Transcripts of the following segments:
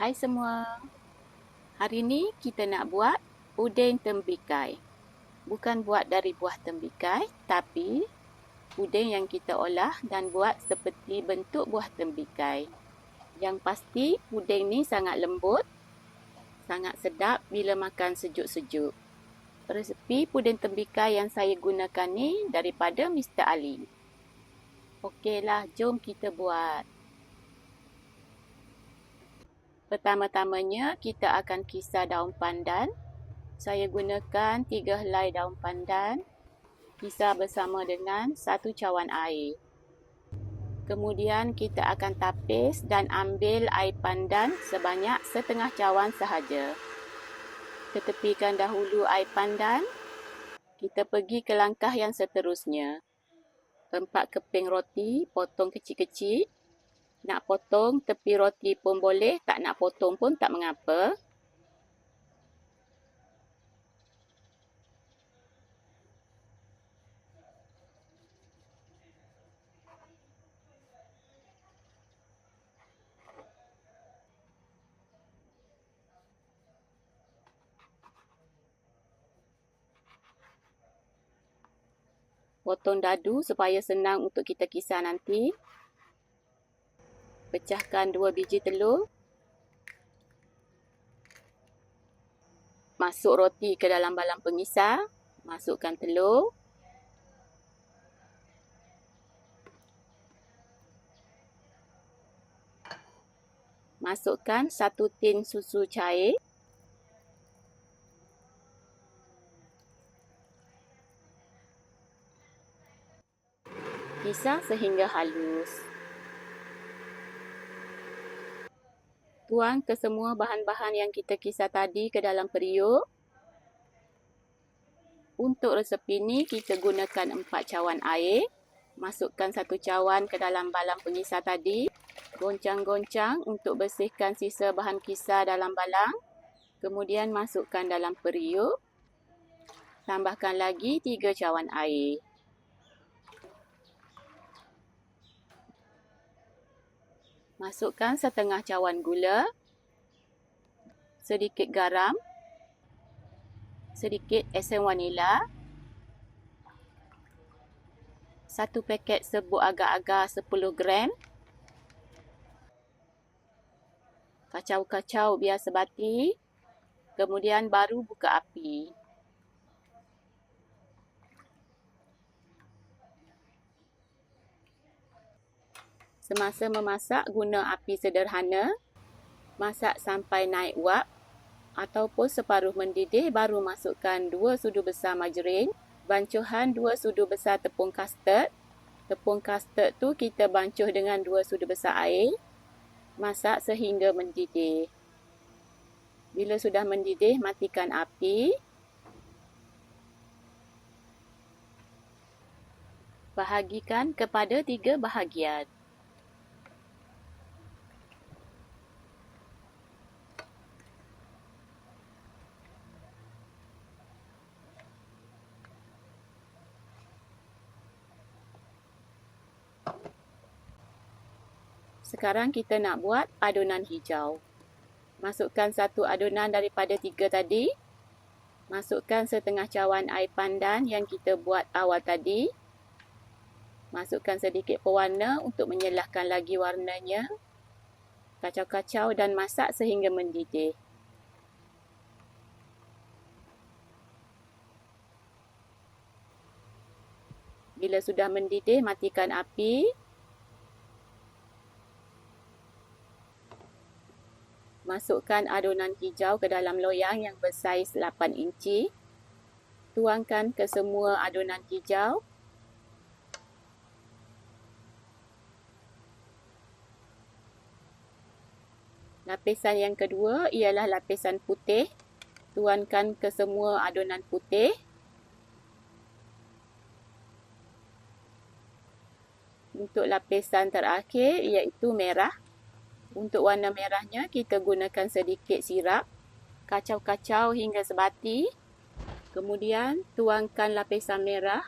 Hai semua, hari ni kita nak buat puding tembikai. Bukan buat dari buah tembikai, tapi puding yang kita olah dan buat seperti bentuk buah tembikai. Yang pasti puding ni sangat lembut, sangat sedap bila makan sejuk-sejuk. Resepi puding tembikai yang saya gunakan ni daripada Mr. Ali. Okeylah, jom kita buat. Pertama-tamanya kita akan kisar daun pandan. Saya gunakan 3 helai daun pandan. Kisar bersama dengan 1 cawan air. Kemudian kita akan tapis dan ambil air pandan sebanyak setengah cawan sahaja. Ketepikan dahulu air pandan. Kita pergi ke langkah yang seterusnya. 4 keping roti, potong kecil-kecil. Nak potong tepi roti pun boleh, tak nak potong pun tak mengapa. Potong dadu supaya senang untuk kita kisar nanti. Pecahkan 2 biji telur. Masuk roti ke dalam balang pengisar. Masukkan telur. Masukkan 1 tin susu cair. Kisar sehingga halus. Tuang ke semua bahan-bahan yang kita kisar tadi ke dalam periuk. Untuk resepi ni kita gunakan 4 cawan air. Masukkan 1 cawan ke dalam balang pengisar tadi. Goncang-goncang untuk bersihkan sisa bahan kisar dalam balang. Kemudian masukkan dalam periuk. Tambahkan lagi 3 cawan air. Masukkan setengah cawan gula, sedikit garam, sedikit esen vanila, 1 paket serbuk agar-agar 10 gram. Kacau-kacau biar sebati, kemudian baru buka api. Semasa memasak, guna api sederhana. Masak sampai naik wap ataupun separuh mendidih, baru masukkan 2 sudu besar margarin. Bancuhan 2 sudu besar tepung kastard. Tepung kastard tu kita bancuh dengan 2 sudu besar air. Masak sehingga mendidih. Bila sudah mendidih, matikan api. Bahagikan kepada 3 bahagian. Sekarang kita nak buat adunan hijau. Masukkan 1 adunan daripada 3 tadi. Masukkan setengah cawan air pandan yang kita buat awal tadi. Masukkan sedikit pewarna untuk menyelahkan lagi warnanya. Kacau-kacau dan masak sehingga mendidih. Bila sudah mendidih, matikan api. Masukkan adunan hijau ke dalam loyang yang bersaiz 8 inci. Tuangkan ke semua adunan hijau. Lapisan yang kedua ialah lapisan putih. Tuangkan ke semua adunan putih. Untuk lapisan terakhir iaitu merah. Untuk warna merahnya kita gunakan sedikit sirap. Kacau-kacau hingga sebati. Kemudian tuangkan lapisan merah.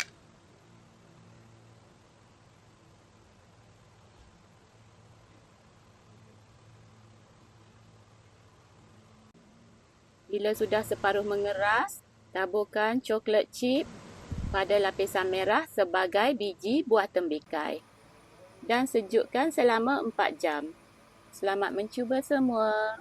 Bila sudah separuh mengeras, taburkan coklat chip pada lapisan merah sebagai biji buah tembikai. Dan sejukkan selama 4 jam. Selamat mencuba semua.